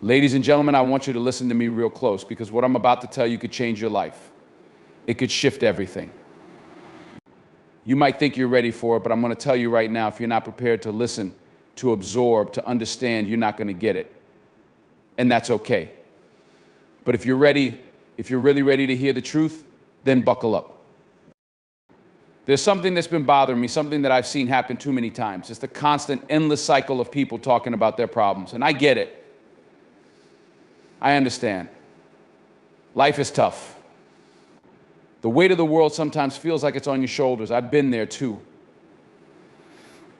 Ladies and gentlemen, I want you to listen to me real close because what I'm about to tell you could change your life. It could shift everything. You might think you're ready for it, but I'm going to tell you right now, if you're not prepared to listen, to absorb, to understand, you're not going to get it. And that's okay. But if you're ready, if you're really ready to hear the truth, then buckle up. There's something that's been bothering me, something that I've seen happen too many times. It's the constant, endless cycle of people talking about their problems. And I get it. I understand. Life is tough. The weight of the world sometimes feels like it's on your shoulders. I've been there too.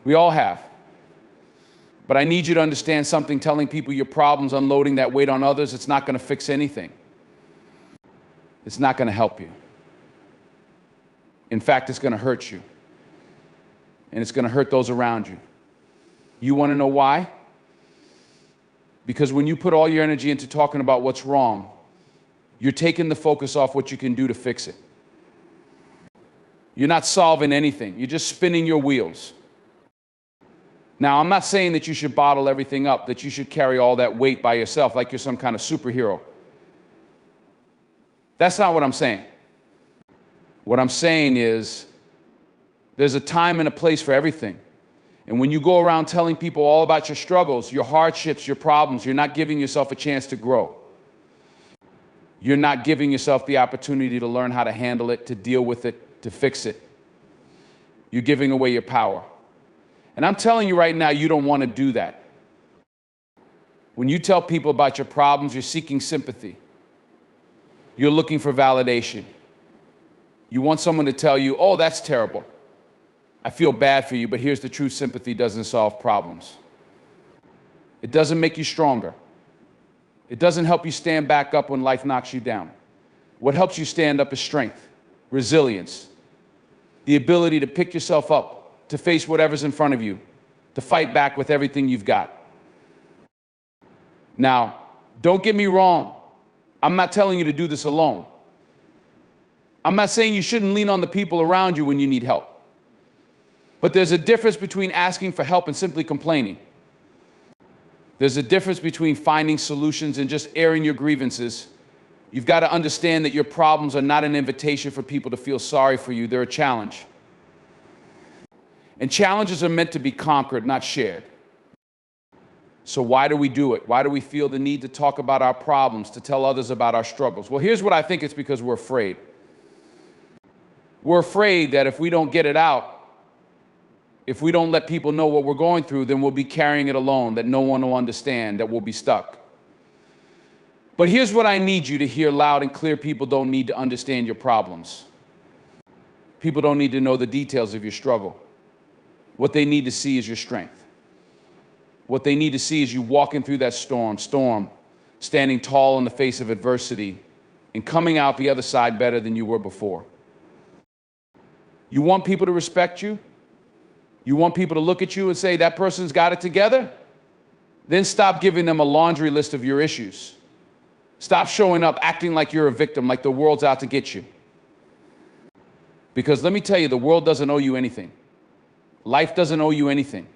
We all have. But I need you to understand something. Telling people your problems, unloading that weight on others, it's not going to fix anything. It's not going to help you. In fact, it's going to hurt you. And it's going to hurt those around you. You want to know why? Because when you put all your energy into talking about what's wrong, you're taking the focus off what you can do to fix it. You're not solving anything. You're just spinning your wheels. Now, I'm not saying that you should bottle everything up, that you should carry all that weight by yourself like you're some kind of superhero. That's not what I'm saying. What I'm saying is there's a time and a place for everything. And when you go around telling people all about your struggles, your hardships, your problems, you're not giving yourself a chance to grow. You're not giving yourself the opportunity to learn how to handle it, to deal with it, to fix it. You're giving away your power. And I'm telling you right now, you don't want to do that. When you tell people about your problems, you're seeking sympathy. You're looking for validation. You want someone to tell you, oh, that's terrible. I feel bad for you, but here's the truth: sympathy doesn't solve problems. It doesn't make you stronger. It doesn't help you stand back up when life knocks you down. What helps you stand up is strength, resilience, the ability to pick yourself up, to face whatever's in front of you, to fight back with everything you've got. Now, don't get me wrong. I'm not telling you to do this alone. I'm not saying you shouldn't lean on the people around you when you need help. But there's a difference between asking for help and simply complaining. There's a difference between finding solutions and just airing your grievances. You've got to understand that your problems are not an invitation for people to feel sorry for you. They're a challenge. And challenges are meant to be conquered, not shared. So why do we do it? Why do we feel the need to talk about our problems, to tell others about our struggles? Well, here's what I think: it's because we're afraid. We're afraid that if we don't get it out, if we don't let people know what we're going through, then we'll be carrying it alone, that no one will understand, that we'll be stuck. But here's what I need you to hear loud and clear: people don't need to understand your problems. People don't need to know the details of your struggle. What they need to see is your strength. What they need to see is you walking through that storm, standing tall in the face of adversity, and coming out the other side better than you were before. You want people to respect you? You want people to look at you and say, that person's got it together? Then stop giving them a laundry list of your issues. Stop showing up acting like you're a victim, like the world's out to get you. Because let me tell you, the world doesn't owe you anything. Life doesn't owe you anything.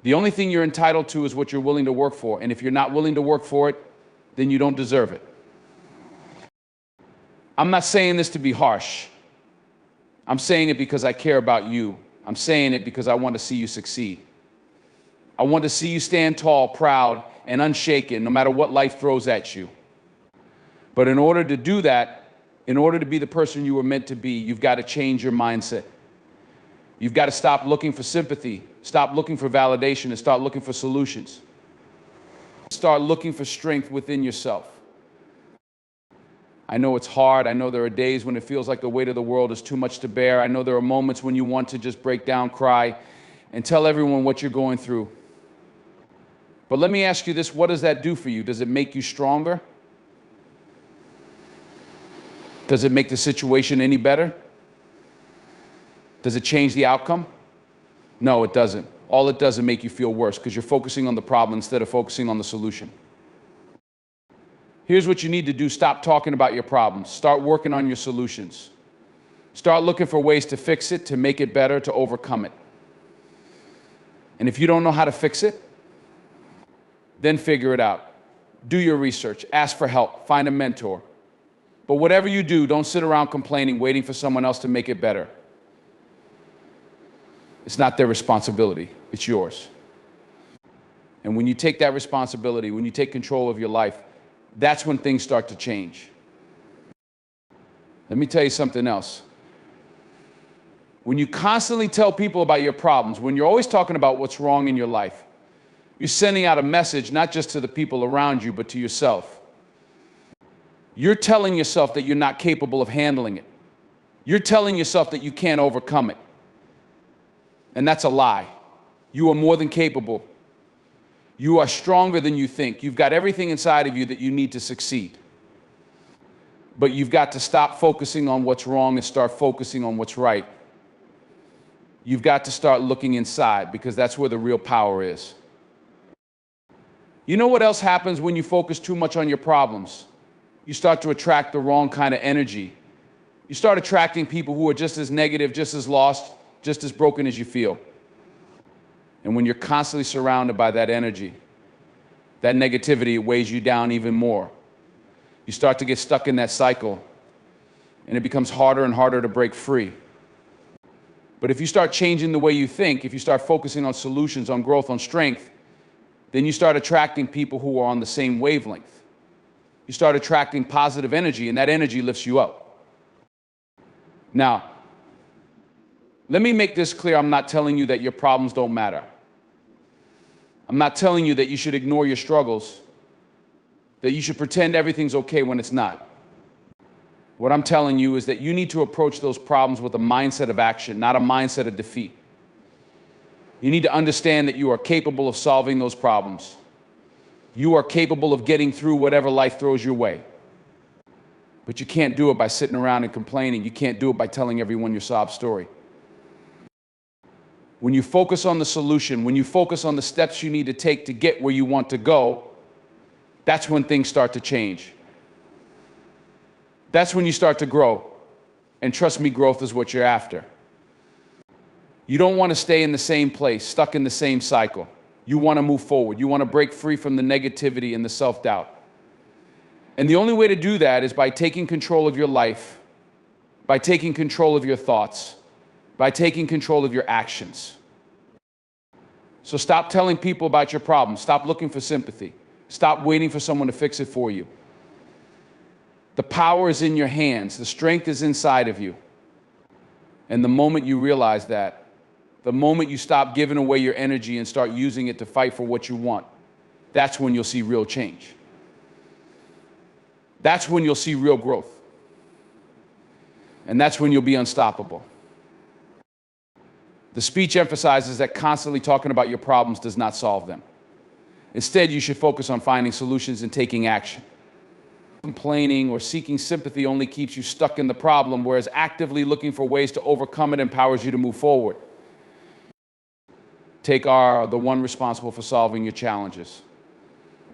The only thing you're entitled to is what you're willing to work for. And if you're not willing to work for it, then you don't deserve it. I'm not saying this to be harsh. I'm saying it because I care about you. I'm saying it because I want to see you succeed. I want to see you stand tall, proud, and unshaken, no matter what life throws at you. But in order to do that, in order to be the person you were meant to be, you've got to change your mindset. You've got to stop looking for sympathy, stop looking for validation, and start looking for solutions. Start looking for strength within yourself. I know it's hard. I know there are days when it feels like the weight of the world is too much to bear. I know there are moments when you want to just break down, cry, and tell everyone what you're going through. But let me ask you this: what does that do for you? Does it make you stronger? Does it make the situation any better? Does it change the outcome? No, it doesn't. All it does is make you feel worse because you're focusing on the problem instead of focusing on the solution. Here's what you need to do: stop talking about your problems. Start working on your solutions. Start looking for ways to fix it, to make it better, to overcome it. And if you don't know how to fix it, then figure it out. Do your research, ask for help, find a mentor. But whatever you do, don't sit around complaining, waiting for someone else to make it better. It's not their responsibility, it's yours. And when you take that responsibility, when you take control of your life, that's when things start to change. Let me tell you something else. When you constantly tell people about your problems, when you're always talking about what's wrong in your life, you're sending out a message not just to the people around you, but to yourself. You're telling yourself that you're not capable of handling it. You're telling yourself that you can't overcome it. And that's a lie. You are more than capable. You are stronger than you think. You've got everything inside of you that you need to succeed. But you've got to stop focusing on what's wrong and start focusing on what's right. You've got to start looking inside, because that's where the real power is. You know what else happens when you focus too much on your problems? You start to attract the wrong kind of energy. You start attracting people who are just as negative, just as lost, just as broken as you feel. And when you're constantly surrounded by that energy, that negativity, it weighs you down even more. You start to get stuck in that cycle, and it becomes harder and harder to break free. But if you start changing the way you think, if you start focusing on solutions, on growth, on strength, then you start attracting people who are on the same wavelength. You start attracting positive energy, and that energy lifts you up. Now, let me make this clear. I'm not telling you that your problems don't matter. I'm not telling you that you should ignore your struggles, that you should pretend everything's okay when it's not. What I'm telling you is that you need to approach those problems with a mindset of action, not a mindset of defeat. You need to understand that you are capable of solving those problems. You are capable of getting through whatever life throws your way. But you can't do it by sitting around and complaining. You can't do it by telling everyone your sob story. When you focus on the solution, when you focus on the steps you need to take to get where you want to go, that's when things start to change. That's when you start to grow. And trust me, growth is what you're after. You don't want to stay in the same place, stuck in the same cycle. You want to move forward. You want to break free from the negativity and the self-doubt. And the only way to do that is by taking control of your life, by taking control of your thoughts, by taking control of your actions. So stop telling people about your problems. Stop looking for sympathy. Stop waiting for someone to fix it for you. The power is in your hands. The strength is inside of you. And the moment you realize that, the moment you stop giving away your energy and start using it to fight for what you want, that's when you'll see real change. That's when you'll see real growth. And that's when you'll be unstoppable. The speech emphasizes that constantly talking about your problems does not solve them. Instead, you should focus on finding solutions and taking action. Complaining or seeking sympathy only keeps you stuck in the problem, whereas actively looking for ways to overcome it empowers you to move forward. Take the one responsible for solving your challenges.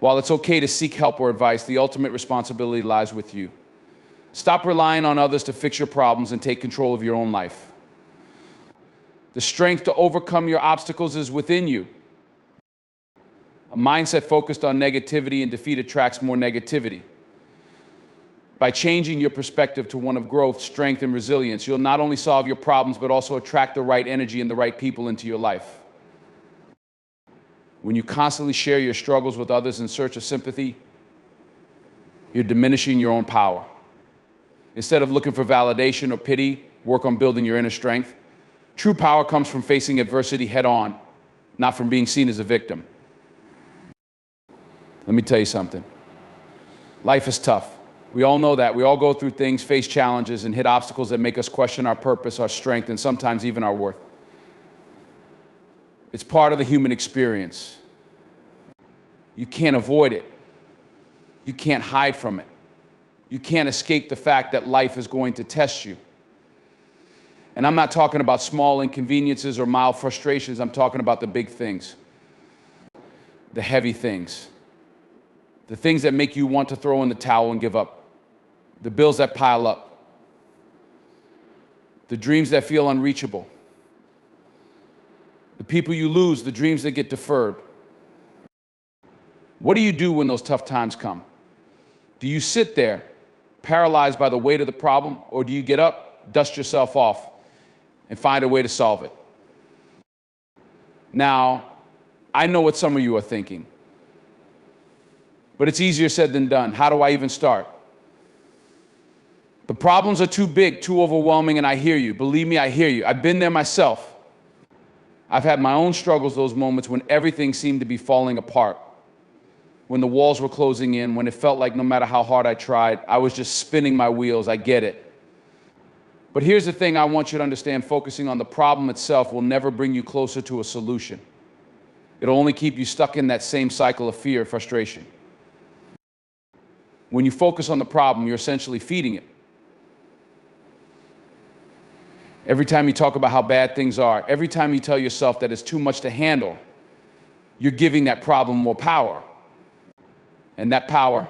While it's okay to seek help or advice, the ultimate responsibility lies with you. Stop relying on others to fix your problems and take control of your own life. The strength to overcome your obstacles is within you. A mindset focused on negativity and defeat attracts more negativity. By changing your perspective to one of growth, strength, and resilience, you'll not only solve your problems, but also attract the right energy and the right people into your life. When you constantly share your struggles with others in search of sympathy, you're diminishing your own power. Instead of looking for validation or pity, work on building your inner strength. True power comes from facing adversity head on, not from being seen as a victim. Let me tell you something. Life is tough. We all know that. We all go through things, face challenges, and hit obstacles that make us question our purpose, our strength, and sometimes even our worth. It's part of the human experience. You can't avoid it. You can't hide from it. You can't escape the fact that life is going to test you. And I'm not talking about small inconveniences or mild frustrations. I'm talking about the big things, the heavy things, the things that make you want to throw in the towel and give up, the bills that pile up, the dreams that feel unreachable, the people you lose, the dreams that get deferred. What do you do when those tough times come? Do you sit there, paralyzed by the weight of the problem, or do you get up, dust yourself off, and find a way to solve it? Now, I know what some of you are thinking, but it's easier said than done. How do I even start? The problems are too big, too overwhelming, and I hear you. Believe me, I hear you. I've been there myself. I've had my own struggles, those moments when everything seemed to be falling apart, when the walls were closing in, when it felt like no matter how hard I tried, I was just spinning my wheels. I get it. But here's the thing I want you to understand. Focusing on the problem itself will never bring you closer to a solution. It'll only keep you stuck in that same cycle of fear and frustration. When you focus on the problem, you're essentially feeding it. Every time you talk about how bad things are, every time you tell yourself that it's too much to handle, you're giving that problem more power. And that power,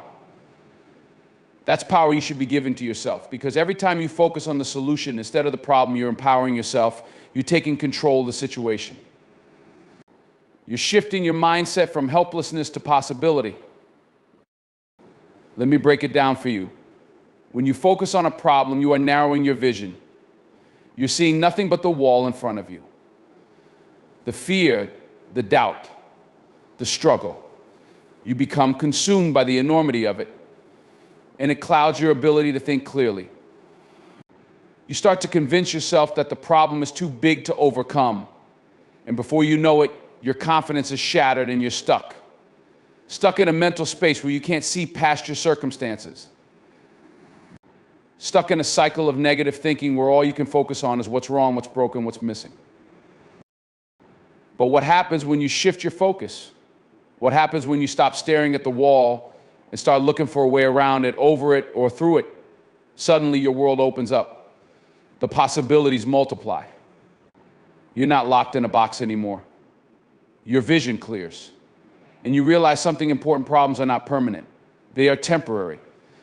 that's power you should be giving to yourself, because every time you focus on the solution instead of the problem, you're empowering yourself. You're taking control of the situation. You're shifting your mindset from helplessness to possibility. Let me break it down for you. When you focus on a problem, you are narrowing your vision. You're seeing nothing but the wall in front of you. The fear, the doubt, the struggle. You become consumed by the enormity of it, and it clouds your ability to think clearly. You start to convince yourself that the problem is too big to overcome, and before you know it, your confidence is shattered and you're stuck. Stuck in a mental space where you can't see past your circumstances. Stuck in a cycle of negative thinking where all you can focus on is what's wrong, what's broken, what's missing. But what happens when you shift your focus? What happens when you stop staring at the wall and start looking for a way around it, over it, or through it? Suddenly your world opens up. The possibilities multiply. You're not locked in a box anymore. Your vision clears. And you realize something important: problems are not permanent. They are temporary.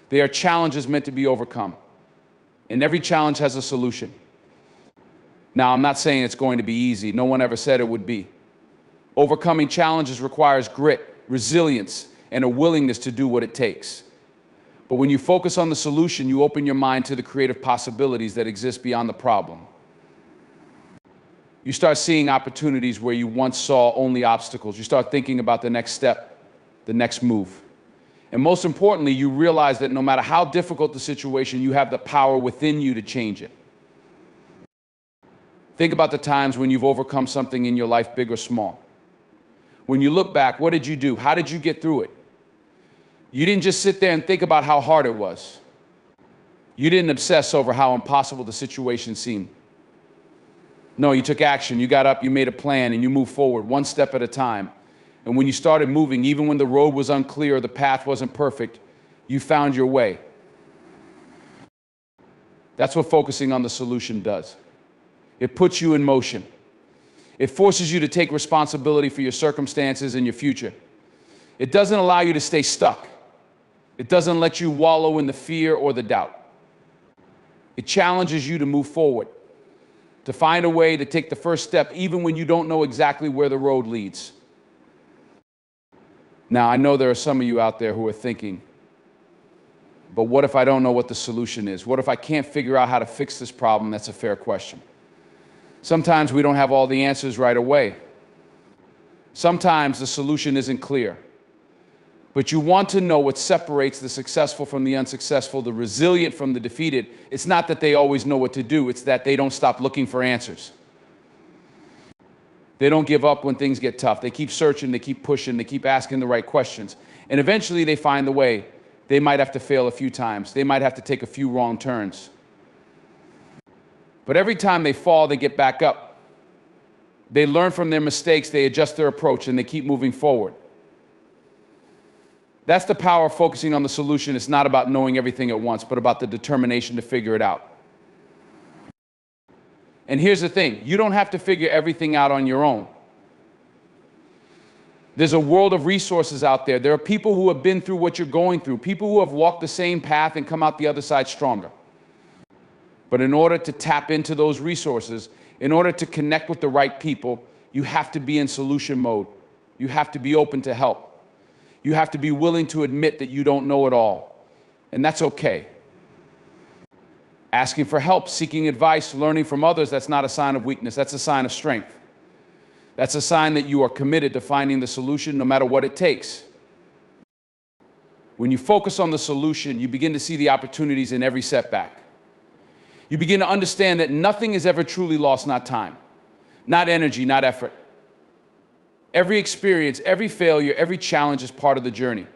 They are challenges meant to be overcome. And every challenge has a solution. Now, I'm not saying it's going to be easy. No one ever said it would be. Overcoming challenges requires grit, resilience, and a willingness to do what it takes. But when you focus on the solution, you open your mind to the creative possibilities that exist beyond the problem. You start seeing opportunities where you once saw only obstacles. You start thinking about the next step, the next move. And most importantly, you realize that no matter how difficult the situation, you have the power within you to change it. Think about the times when you've overcome something in your life, big or small. When you look back, what did you do? How did you get through it? You didn't just sit there and think about how hard it was. You didn't obsess over how impossible the situation seemed. No, you took action. You got up, you made a plan, and you moved forward one step at a time. And when you started moving, even when the road was unclear or the path wasn't perfect, you found your way. That's what focusing on the solution does. It puts you in motion. It forces you to take responsibility for your circumstances and your future. It doesn't allow you to stay stuck. It doesn't let you wallow in the fear or the doubt. It challenges you to move forward, to find a way to take the first step even when you don't know exactly where the road leads. Now, I know there are some of you out there who are thinking, but what if I don't know what the solution is? What if I can't figure out how to fix this problem? That's a fair question. Sometimes we don't have all the answers right away. Sometimes the solution isn't clear. But you want to know what separates the successful from the unsuccessful, the resilient from the defeated. It's not that they always know what to do, it's that they don't stop looking for answers. They don't give up when things get tough. They keep searching, they keep pushing, they keep asking the right questions. And eventually they find the way. They might have to fail a few times. They might have to take a few wrong turns. But every time they fall, they get back up. They learn from their mistakes, they adjust their approach, and they keep moving forward. That's the power of focusing on the solution. It's not about knowing everything at once, but about the determination to figure it out. And here's the thing, you don't have to figure everything out on your own. There's a world of resources out there. There are people who have been through what you're going through, people who have walked the same path and come out the other side stronger. But in order to tap into those resources, in order to connect with the right people, you have to be in solution mode. You have to be open to help. You have to be willing to admit that you don't know it all, and that's okay. Asking for help, seeking advice, learning from others, that's not a sign of weakness, that's a sign of strength. That's a sign that you are committed to finding the solution no matter what it takes. When you focus on the solution, you begin to see the opportunities in every setback. You begin to understand that nothing is ever truly lost, not time, not energy, not effort. Every experience, every failure, every challenge is part of the journey.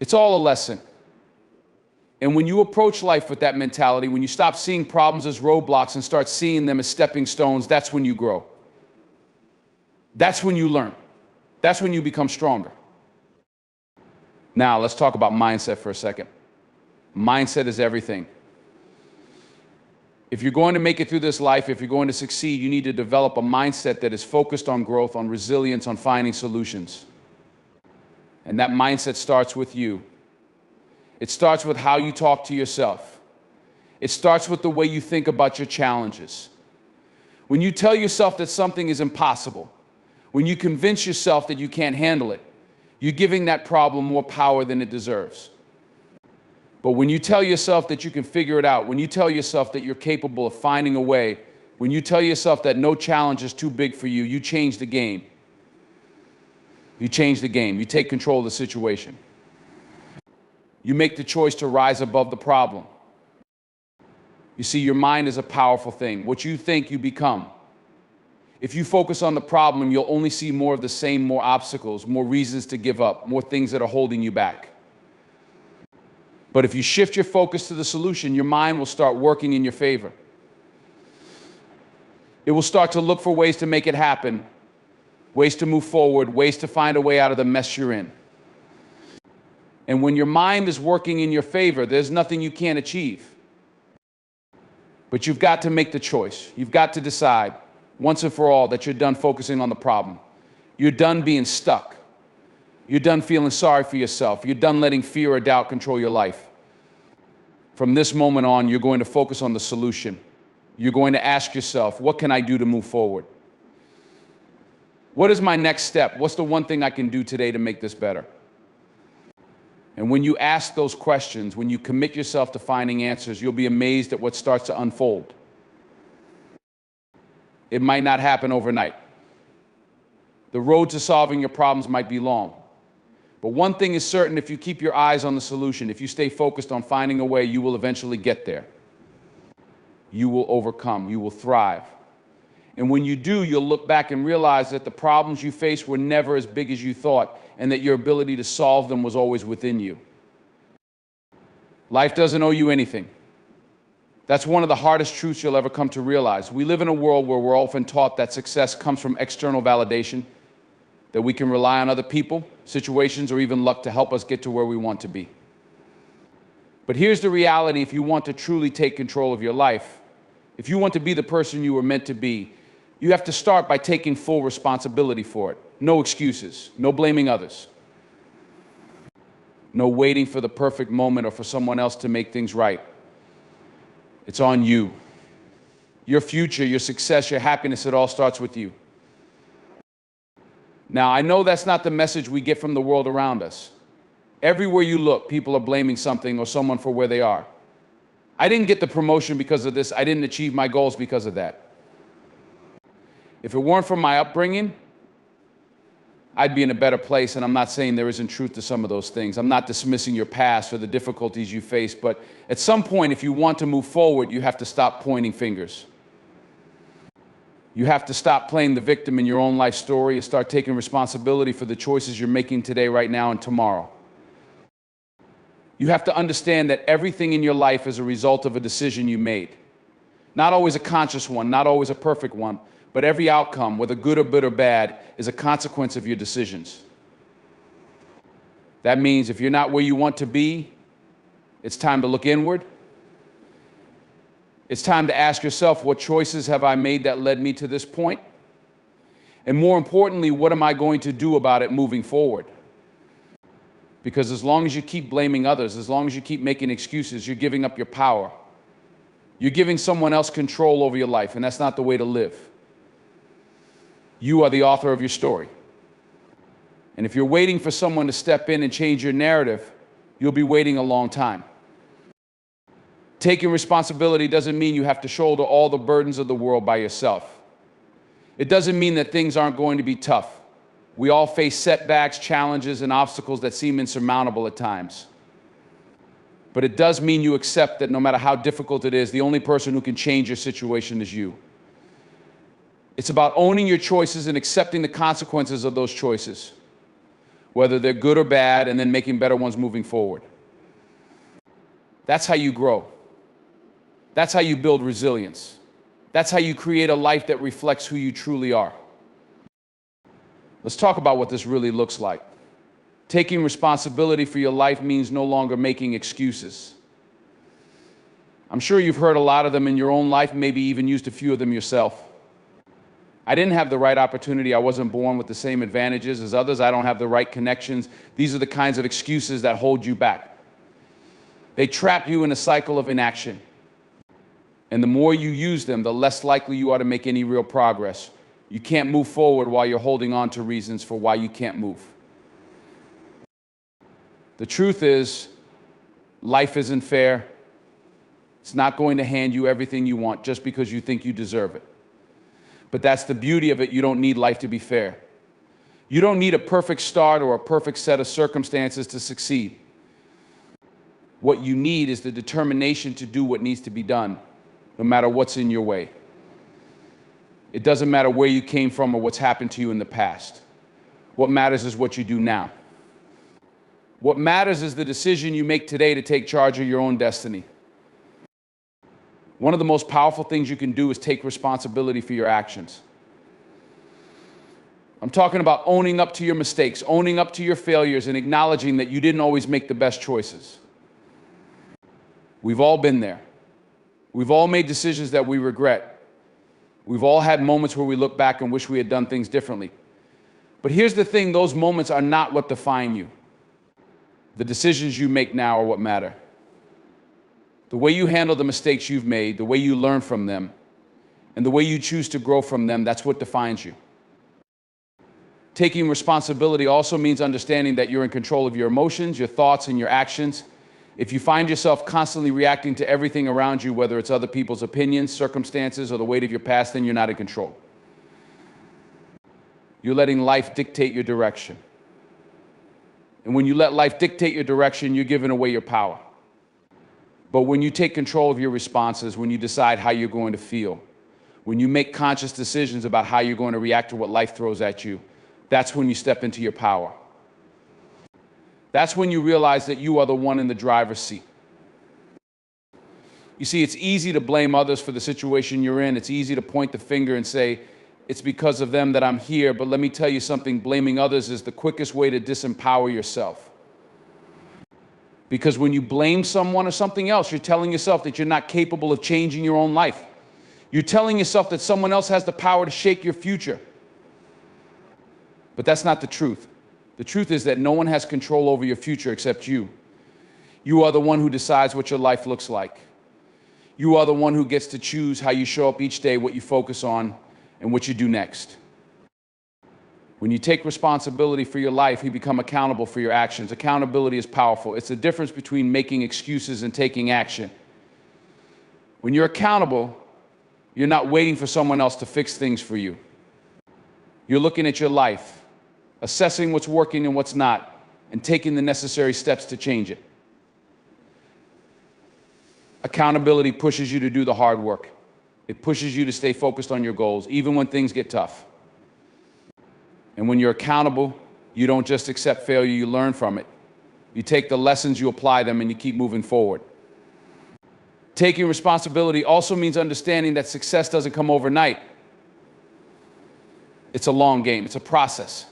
It's all a lesson. And when you approach life with that mentality, when you stop seeing problems as roadblocks and start seeing them as stepping stones, that's when you grow. That's when you learn. That's when you become stronger. Now, let's talk about mindset for a second. Mindset is everything. If you're going to make it through this life, if you're going to succeed, you need to develop a mindset that is focused on growth, on resilience, on finding solutions. And that mindset starts with you. It starts with how you talk to yourself. It starts with the way you think about your challenges. When you tell yourself that something is impossible, when you convince yourself that you can't handle it, you're giving that problem more power than it deserves. But when you tell yourself that you can figure it out, when you tell yourself that you're capable of finding a way, when you tell yourself that no challenge is too big for you, you change the game. You change the game. You take control of the situation. You make the choice to rise above the problem. You see, your mind is a powerful thing. What you think, you become. If you focus on the problem, you'll only see more of the same, more obstacles, more reasons to give up, more things that are holding you back. But if you shift your focus to the solution, your mind will start working in your favor. It will start to look for ways to make it happen, ways to move forward, ways to find a way out of the mess you're in. And when your mind is working in your favor, there's nothing you can't achieve. But you've got to make the choice. You've got to decide once and for all that you're done focusing on the problem. You're done being stuck. You're done feeling sorry for yourself. You're done letting fear or doubt control your life. From this moment on, you're going to focus on the solution. You're going to ask yourself, what can I do to move forward? What is my next step? What's the one thing I can do today to make this better? And when you ask those questions, when you commit yourself to finding answers, you'll be amazed at what starts to unfold. It might not happen overnight. The road to solving your problems might be long. But one thing is certain, if you keep your eyes on the solution, if you stay focused on finding a way, you will eventually get there. You will overcome, you will thrive. And when you do, you'll look back and realize that the problems you faced were never as big as you thought, and that your ability to solve them was always within you. Life doesn't owe you anything. That's one of the hardest truths you'll ever come to realize. We live in a world where we're often taught that success comes from external validation, that we can rely on other people, situations, or even luck to help us get to where we want to be. But here's the reality: if you want to truly take control of your life, if you want to be the person you were meant to be, you have to start by taking full responsibility for it. No excuses, no blaming others, no waiting for the perfect moment or for someone else to make things right. It's on you. Your future, your success, your happiness, it all starts with you. Now, I know that's not the message we get from the world around us. Everywhere you look, people are blaming something or someone for where they are. I didn't get the promotion because of this. I didn't achieve my goals because of that. If it weren't for my upbringing, I'd be in a better place, and I'm not saying there isn't truth to some of those things. I'm not dismissing your past or the difficulties you face, but at some point, if you want to move forward, you have to stop pointing fingers. You have to stop playing the victim in your own life story and start taking responsibility for the choices you're making today, right now, and tomorrow. You have to understand that everything in your life is a result of a decision you made. Not always a conscious one, not always a perfect one, but every outcome, whether good or good or bad, is a consequence of your decisions. That means if you're not where you want to be, it's time to look inward. It's time to ask yourself, what choices have I made that led me to this point? And more importantly, what am I going to do about it moving forward? Because as long as you keep blaming others, as long as you keep making excuses, you're giving up your power. You're giving someone else control over your life, and that's not the way to live. You are the author of your story. And if you're waiting for someone to step in and change your narrative, you'll be waiting a long time. Taking responsibility doesn't mean you have to shoulder all the burdens of the world by yourself. It doesn't mean that things aren't going to be tough. We all face setbacks, challenges, and obstacles that seem insurmountable at times. But it does mean you accept that no matter how difficult it is, the only person who can change your situation is you. It's about owning your choices and accepting the consequences of those choices, whether they're good or bad, and then making better ones moving forward. That's how you grow. That's how you build resilience. That's how you create a life that reflects who you truly are. Let's talk about what this really looks like. Taking responsibility for your life means no longer making excuses. I'm sure you've heard a lot of them in your own life, maybe even used a few of them yourself. I didn't have the right opportunity. I wasn't born with the same advantages as others. I don't have the right connections. These are the kinds of excuses that hold you back. They trap you in a cycle of inaction. And the more you use them, the less likely you are to make any real progress. You can't move forward while you're holding on to reasons for why you can't move. The truth is, life isn't fair. It's not going to hand you everything you want just because you think you deserve it. But that's the beauty of it. You don't need life to be fair. You don't need a perfect start or a perfect set of circumstances to succeed. What you need is the determination to do what needs to be done, no matter what's in your way. It doesn't matter where you came from or what's happened to you in the past. What matters is what you do now. What matters is the decision you make today to take charge of your own destiny. One of the most powerful things you can do is take responsibility for your actions. I'm talking about owning up to your mistakes, owning up to your failures, and acknowledging that you didn't always make the best choices. We've all been there. We've all made decisions that we regret. We've all had moments where we look back and wish we had done things differently. But here's the thing, those moments are not what define you. The decisions you make now are what matter. The way you handle the mistakes you've made, the way you learn from them, and the way you choose to grow from them, that's what defines you. Taking responsibility also means understanding that you're in control of your emotions, your thoughts, and your actions. If you find yourself constantly reacting to everything around you, whether it's other people's opinions, circumstances, or the weight of your past, then you're not in control. You're letting life dictate your direction. And when you let life dictate your direction, you're giving away your power. But when you take control of your responses, when you decide how you're going to feel, when you make conscious decisions about how you're going to react to what life throws at you, that's when you step into your power. That's when you realize that you are the one in the driver's seat. You see, it's easy to blame others for the situation you're in. It's easy to point the finger and say, it's because of them that I'm here. But let me tell you something, blaming others is the quickest way to disempower yourself. Because when you blame someone or something else, you're telling yourself that you're not capable of changing your own life. You're telling yourself that someone else has the power to shape your future. But that's not the truth. The truth is that no one has control over your future except you. You are the one who decides what your life looks like. You are the one who gets to choose how you show up each day, what you focus on, and what you do next. When you take responsibility for your life, you become accountable for your actions. Accountability is powerful. It's the difference between making excuses and taking action. When you're accountable, you're not waiting for someone else to fix things for you. You're looking at your life, assessing what's working and what's not, and taking the necessary steps to change it. Accountability pushes you to do the hard work. It pushes you to stay focused on your goals, even when things get tough. And when you're accountable, you don't just accept failure, you learn from it. You take the lessons, you apply them, and you keep moving forward. Taking responsibility also means understanding that success doesn't come overnight. It's a long game. It's a process.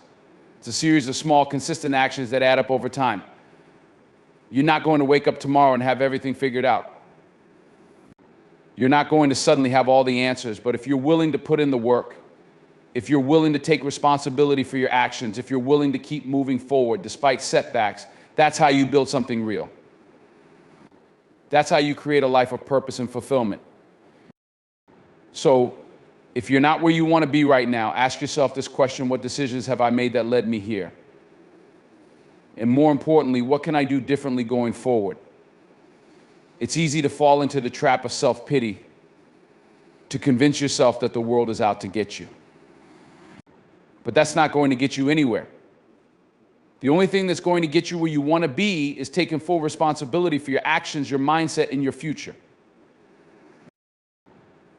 It's a series of small, consistent actions that add up over time. You're not going to wake up tomorrow and have everything figured out. You're not going to suddenly have all the answers, but if you're willing to put in the work, if you're willing to take responsibility for your actions, if you're willing to keep moving forward despite setbacks, that's how you build something real. That's how you create a life of purpose and fulfillment. So, if you're not where you want to be right now, ask yourself this question: what decisions have I made that led me here? And more importantly, what can I do differently going forward? It's easy to fall into the trap of self-pity, to convince yourself that the world is out to get you. But that's not going to get you anywhere. The only thing that's going to get you where you want to be is taking full responsibility for your actions, your mindset, and your future.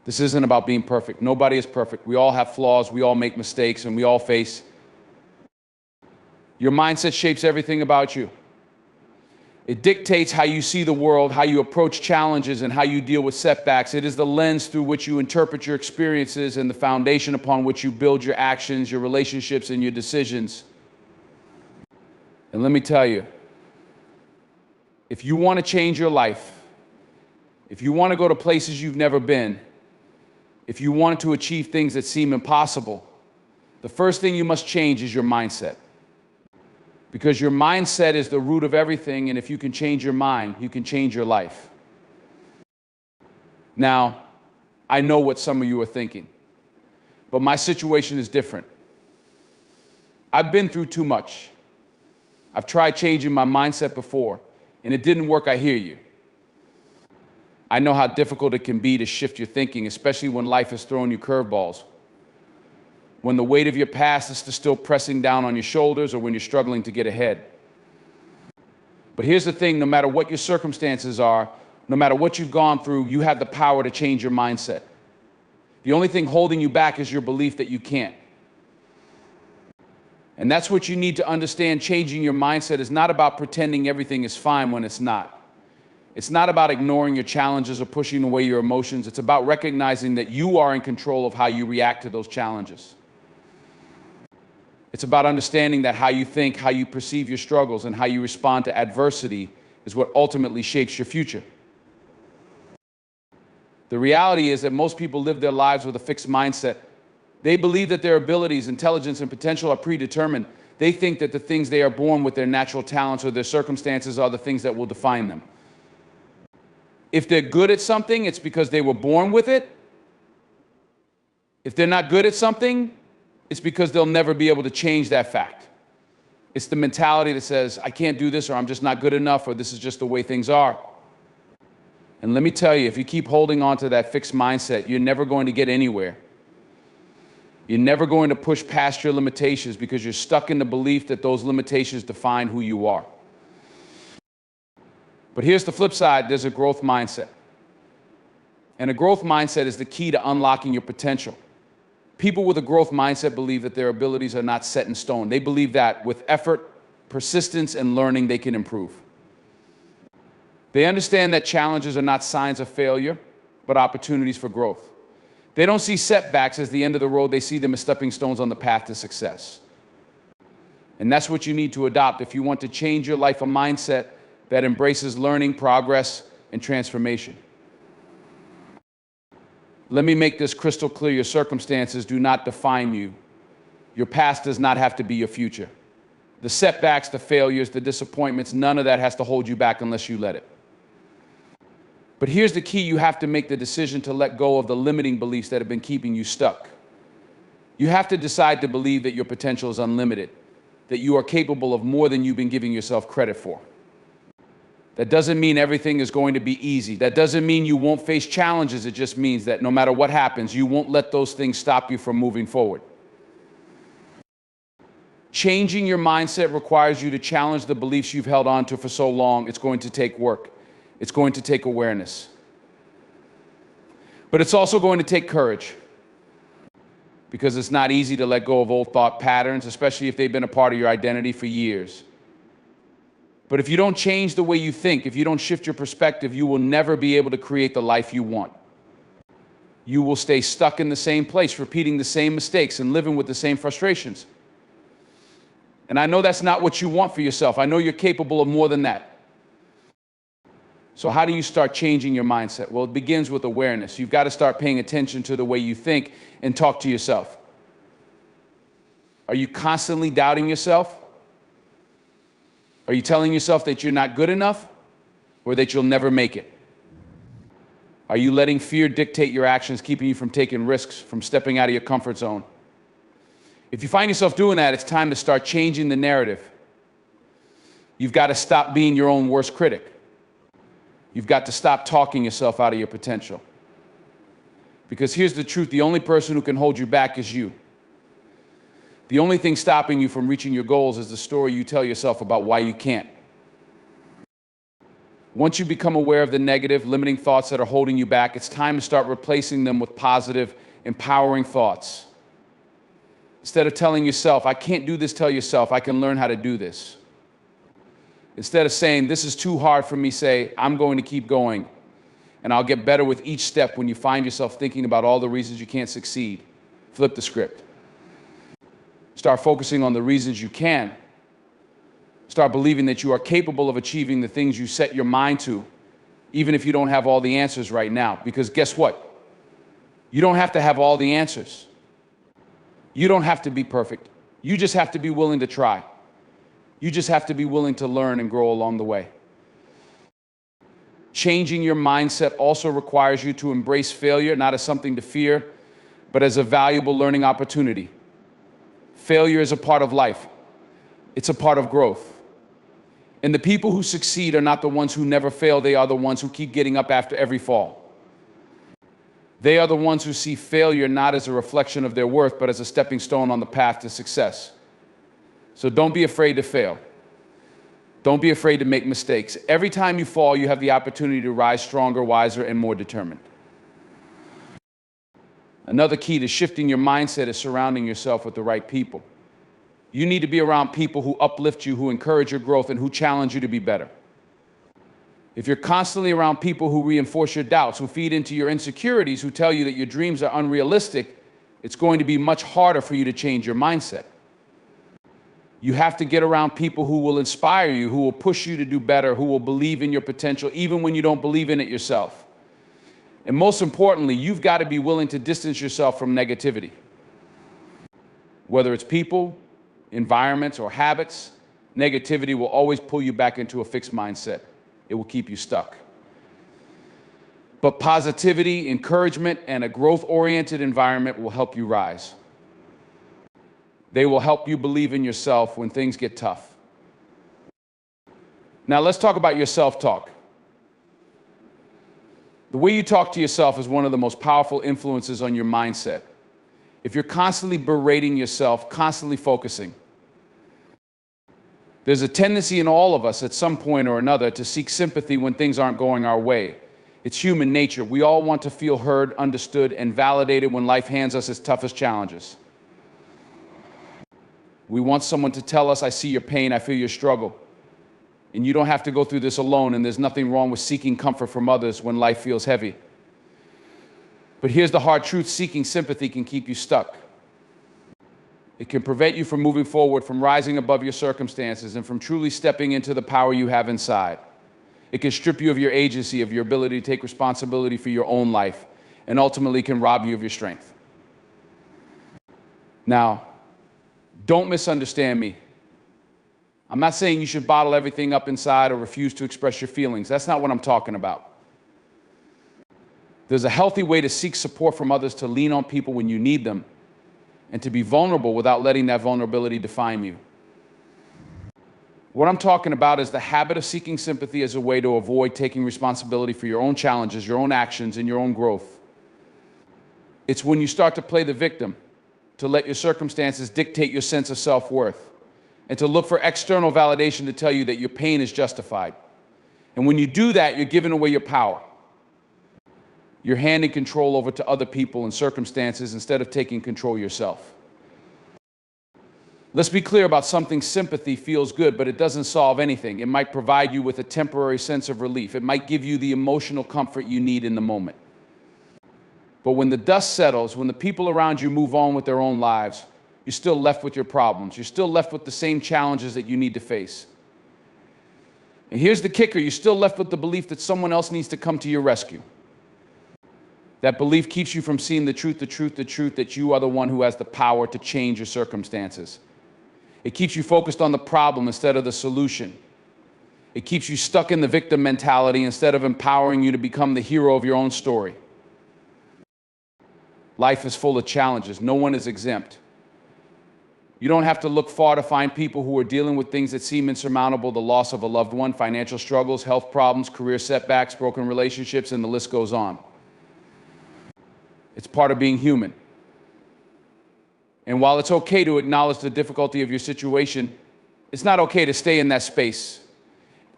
This isn't about being perfect. Nobody is perfect. We all have flaws, we all make mistakes, and we all face. Your mindset shapes everything about you. It dictates how you see the world, how you approach challenges, and how you deal with setbacks. It is the lens through which you interpret your experiences and the foundation upon which you build your actions, your relationships, and your decisions. And let me tell you, if you want to change your life, if you want to go to places you've never been, if you want to achieve things that seem impossible, the first thing you must change is your mindset. Because your mindset is the root of everything, and if you can change your mind, you can change your life. Now, I know what some of you are thinking, but my situation is different. I've been through too much. I've tried changing my mindset before, and it didn't work. I hear you. I know how difficult it can be to shift your thinking, especially when life has thrown you curveballs. When the weight of your past is still pressing down on your shoulders, or when you're struggling to get ahead. But here's the thing, no matter what your circumstances are, no matter what you've gone through, you have the power to change your mindset. The only thing holding you back is your belief that you can't. And that's what you need to understand. Changing your mindset is not about pretending everything is fine when it's not. It's not about ignoring your challenges or pushing away your emotions. It's about recognizing that you are in control of how you react to those challenges. It's about understanding that how you think, how you perceive your struggles, and how you respond to adversity is what ultimately shapes your future. The reality is that most people live their lives with a fixed mindset. They believe that their abilities, intelligence, and potential are predetermined. They think that the things they are born with, their natural talents or their circumstances, are the things that will define them. If they're good at something, it's because they were born with it. If they're not good at something, it's because they'll never be able to change that fact. It's the mentality that says, I can't do this, or I'm just not good enough, or this is just the way things are. And let me tell you, if you keep holding on to that fixed mindset, you're never going to get anywhere. You're never going to push past your limitations because you're stuck in the belief that those limitations define who you are. But here's the flip side, there's a growth mindset. And a growth mindset is the key to unlocking your potential. People with a growth mindset believe that their abilities are not set in stone. They believe that with effort, persistence, and learning, they can improve. They understand that challenges are not signs of failure, but opportunities for growth. They don't see setbacks as the end of the road. They see them as stepping stones on the path to success. And that's what you need to adopt if you want to change your life, a mindset that embraces learning, progress, and transformation. Let me make this crystal clear. Your circumstances do not define you. Your past does not have to be your future. The setbacks, the failures, the disappointments, none of that has to hold you back unless you let it. But here's the key. You have to make the decision to let go of the limiting beliefs that have been keeping you stuck. You have to decide to believe that your potential is unlimited, that you are capable of more than you've been giving yourself credit for. That doesn't mean everything is going to be easy. That doesn't mean you won't face challenges. It just means that no matter what happens, you won't let those things stop you from moving forward. Changing your mindset requires you to challenge the beliefs you've held on to for so long. It's going to take work. It's going to take awareness. But it's also going to take courage, because it's not easy to let go of old thought patterns, especially if they've been a part of your identity for years. But if you don't change the way you think, if you don't shift your perspective, you will never be able to create the life you want. You will stay stuck in the same place, repeating the same mistakes and living with the same frustrations. And I know that's not what you want for yourself. I know you're capable of more than that. So how do you start changing your mindset? Well, it begins with awareness. You've got to start paying attention to the way you think and talk to yourself. Are you constantly doubting yourself? Are you telling yourself that you're not good enough, or that you'll never make it? Are you letting fear dictate your actions, keeping you from taking risks, from stepping out of your comfort zone? If you find yourself doing that, it's time to start changing the narrative. You've got to stop being your own worst critic. You've got to stop talking yourself out of your potential. Because here's the truth, the only person who can hold you back is you. The only thing stopping you from reaching your goals is the story you tell yourself about why you can't. Once you become aware of the negative, limiting thoughts that are holding you back, it's time to start replacing them with positive, empowering thoughts. Instead of telling yourself, I can't do this, tell yourself, I can learn how to do this. Instead of saying, this is too hard for me, say, I'm going to keep going, and I'll get better with each step. When you find yourself thinking about all the reasons you can't succeed, flip the script. Start focusing on the reasons you can. Start believing that you are capable of achieving the things you set your mind to, even if you don't have all the answers right now. Because guess what? You don't have to have all the answers. You don't have to be perfect. You just have to be willing to try. You just have to be willing to learn and grow along the way. Changing your mindset also requires you to embrace failure, not as something to fear, but as a valuable learning opportunity. Failure is a part of life. It's a part of growth. And the people who succeed are not the ones who never fail. They are the ones who keep getting up after every fall. They are the ones who see failure not as a reflection of their worth, but as a stepping stone on the path to success. So don't be afraid to fail. Don't be afraid to make mistakes. Every time you fall, you have the opportunity to rise stronger, wiser, and more determined. Another key to shifting your mindset is surrounding yourself with the right people. You need to be around people who uplift you, who encourage your growth, and who challenge you to be better. If you're constantly around people who reinforce your doubts, who feed into your insecurities, who tell you that your dreams are unrealistic, it's going to be much harder for you to change your mindset. You have to get around people who will inspire you, who will push you to do better, who will believe in your potential, even when you don't believe in it yourself. And most importantly, you've got to be willing to distance yourself from negativity. Whether it's people, environments, or habits, negativity will always pull you back into a fixed mindset. It will keep you stuck. But positivity, encouragement, and a growth-oriented environment will help you rise. They will help you believe in yourself when things get tough. Now let's talk about your self-talk. The way you talk to yourself is one of the most powerful influences on your mindset. If you're constantly berating yourself, constantly focusing, there's a tendency in all of us at some point or another to seek sympathy when things aren't going our way. It's human nature. We all want to feel heard, understood, and validated when life hands us its toughest challenges. We want someone to tell us, I see your pain, I feel your struggle. And you don't have to go through this alone, and there's nothing wrong with seeking comfort from others when life feels heavy. But here's the hard truth, seeking sympathy can keep you stuck. It can prevent you from moving forward, from rising above your circumstances, and from truly stepping into the power you have inside. It can strip you of your agency, of your ability to take responsibility for your own life, and ultimately can rob you of your strength. Now, don't misunderstand me. I'm not saying you should bottle everything up inside or refuse to express your feelings. That's not what I'm talking about. There's a healthy way to seek support from others, to lean on people when you need them, and to be vulnerable without letting that vulnerability define you. What I'm talking about is the habit of seeking sympathy as a way to avoid taking responsibility for your own challenges, your own actions, and your own growth. It's when you start to play the victim, to let your circumstances dictate your sense of self-worth, and to look for external validation to tell you that your pain is justified. And when you do that, you're giving away your power. You're handing control over to other people and circumstances instead of taking control yourself. Let's be clear about something. Sympathy feels good, but it doesn't solve anything. It might provide you with a temporary sense of relief. It might give you the emotional comfort you need in the moment. But when the dust settles, when the people around you move on with their own lives, you're still left with your problems. You're still left with the same challenges that you need to face. And here's the kicker. You're still left with the belief that someone else needs to come to your rescue. That belief keeps you from seeing the truth, that you are the one who has the power to change your circumstances. It keeps you focused on the problem instead of the solution. It keeps you stuck in the victim mentality instead of empowering you to become the hero of your own story. Life is full of challenges. No one is exempt. You don't have to look far to find people who are dealing with things that seem insurmountable: the loss of a loved one, financial struggles, health problems, career setbacks, broken relationships, and the list goes on. It's part of being human. And while it's okay to acknowledge the difficulty of your situation, it's not okay to stay in that space,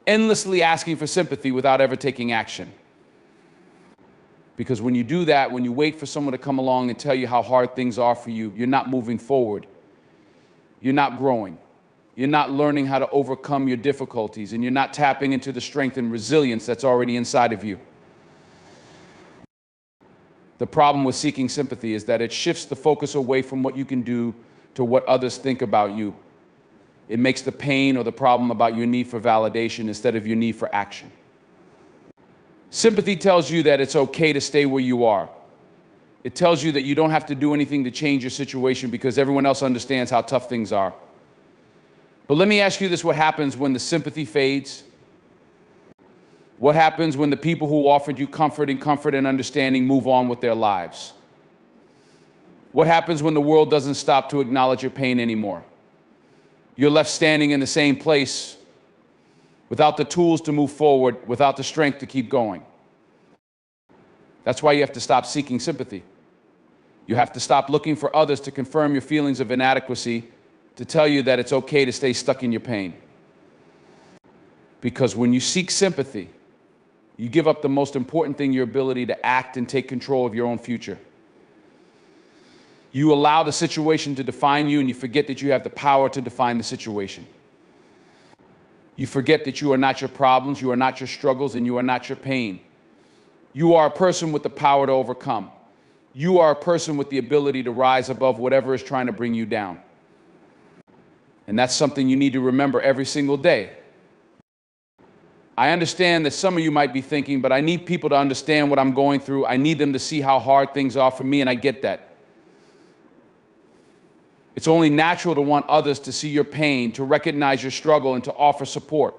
endlessly asking for sympathy without ever taking action. Because when you do that, when you wait for someone to come along and tell you how hard things are for you, you're not moving forward. You're not growing. You're not learning how to overcome your difficulties, and you're not tapping into the strength and resilience that's already inside of you. The problem with seeking sympathy is that it shifts the focus away from what you can do to what others think about you. It makes the pain or the problem about your need for validation instead of your need for action. Sympathy tells you that it's okay to stay where you are. It tells you that you don't have to do anything to change your situation because everyone else understands how tough things are. But let me ask you this: what happens when the sympathy fades? What happens when the people who offered you comfort and understanding move on with their lives? What happens when the world doesn't stop to acknowledge your pain anymore? You're left standing in the same place without the tools to move forward, without the strength to keep going. That's why you have to stop seeking sympathy. You have to stop looking for others to confirm your feelings of inadequacy, to tell you that it's okay to stay stuck in your pain. Because when you seek sympathy, you give up the most important thing: your ability to act and take control of your own future. You allow the situation to define you, and you forget that you have the power to define the situation. You forget that you are not your problems, you are not your struggles, and you are not your pain. You are a person with the power to overcome. You are a person with the ability to rise above whatever is trying to bring you down. And that's something you need to remember every single day. I understand that some of you might be thinking, but I need people to understand what I'm going through. I need them to see how hard things are for me, and I get that. It's only natural to want others to see your pain, to recognize your struggle, and to offer support.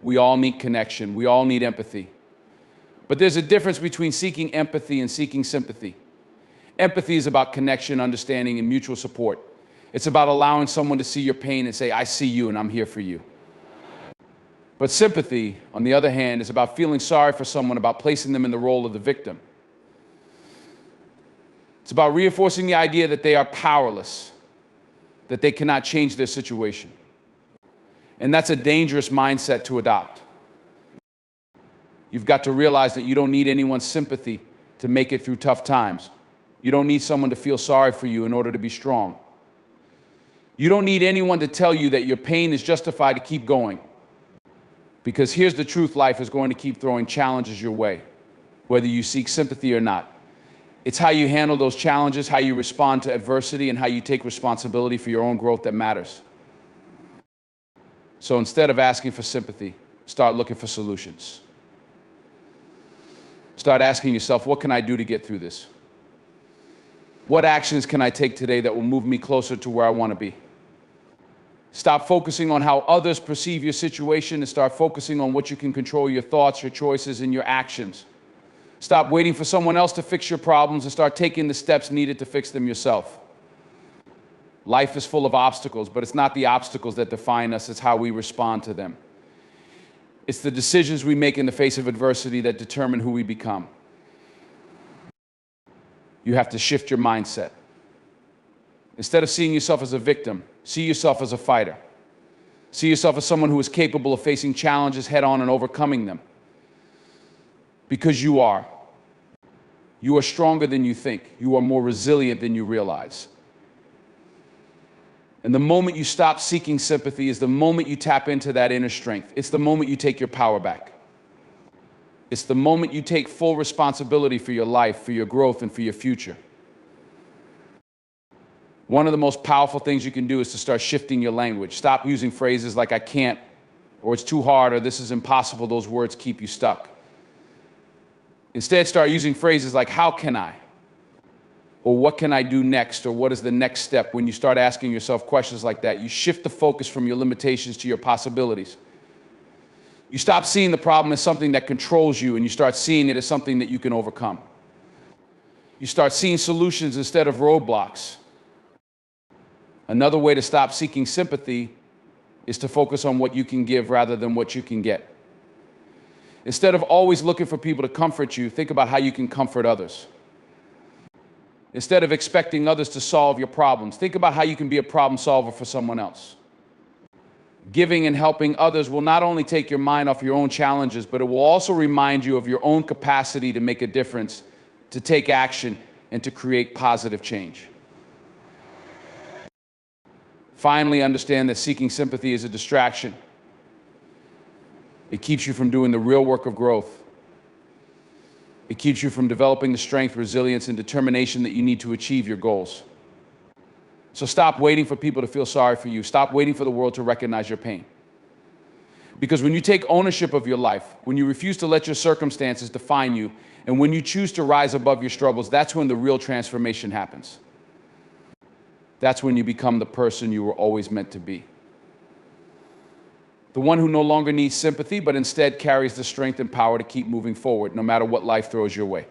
We all need connection. We all need empathy. But there's a difference between seeking empathy and seeking sympathy. Empathy is about connection, understanding, and mutual support. It's about allowing someone to see your pain and say, "I see you and I'm here for you." But sympathy, on the other hand, is about feeling sorry for someone, about placing them in the role of the victim. It's about reinforcing the idea that they are powerless, that they cannot change their situation. And that's a dangerous mindset to adopt. You've got to realize that you don't need anyone's sympathy to make it through tough times. You don't need someone to feel sorry for you in order to be strong. You don't need anyone to tell you that your pain is justified to keep going. Because here's the truth: life is going to keep throwing challenges your way, whether you seek sympathy or not. It's how you handle those challenges, how you respond to adversity, and how you take responsibility for your own growth that matters. So instead of asking for sympathy, start looking for solutions. Start asking yourself, what can I do to get through this? What actions can I take today that will move me closer to where I want to be? Stop focusing on how others perceive your situation and start focusing on what you can control: your thoughts, your choices, and your actions. Stop waiting for someone else to fix your problems and start taking the steps needed to fix them yourself. Life is full of obstacles, but it's not the obstacles that define us, it's how we respond to them. It's the decisions we make in the face of adversity that determine who we become. You have to shift your mindset. Instead of seeing yourself as a victim, see yourself as a fighter. See yourself as someone who is capable of facing challenges head on and overcoming them. Because you are. You are stronger than you think. You are more resilient than you realize. And the moment you stop seeking sympathy is the moment you tap into that inner strength. It's the moment you take your power back. It's the moment you take full responsibility for your life, for your growth, and for your future. One of the most powerful things you can do is to start shifting your language. Stop using phrases like "I can't," or "it's too hard," or "this is impossible." Those words keep you stuck. Instead, start using phrases like "how can I?" or "what can I do next?" or "what is the next step?" When you start asking yourself questions like that, you shift the focus from your limitations to your possibilities. You stop seeing the problem as something that controls you, and you start seeing it as something that you can overcome. You start seeing solutions instead of roadblocks. Another way to stop seeking sympathy is to focus on what you can give rather than what you can get. Instead of always looking for people to comfort you, think about how you can comfort others. Instead of expecting others to solve your problems, think about how you can be a problem solver for someone else. Giving and helping others will not only take your mind off your own challenges, but it will also remind you of your own capacity to make a difference, to take action, and to create positive change. Finally, understand that seeking sympathy is a distraction. It keeps you from doing the real work of growth. It keeps you from developing the strength, resilience, and determination that you need to achieve your goals. So stop waiting for people to feel sorry for you. Stop waiting for the world to recognize your pain. Because when you take ownership of your life, when you refuse to let your circumstances define you, and when you choose to rise above your struggles, that's when the real transformation happens. That's when you become the person you were always meant to be. The one who no longer needs sympathy, but instead carries the strength and power to keep moving forward, no matter what life throws your way.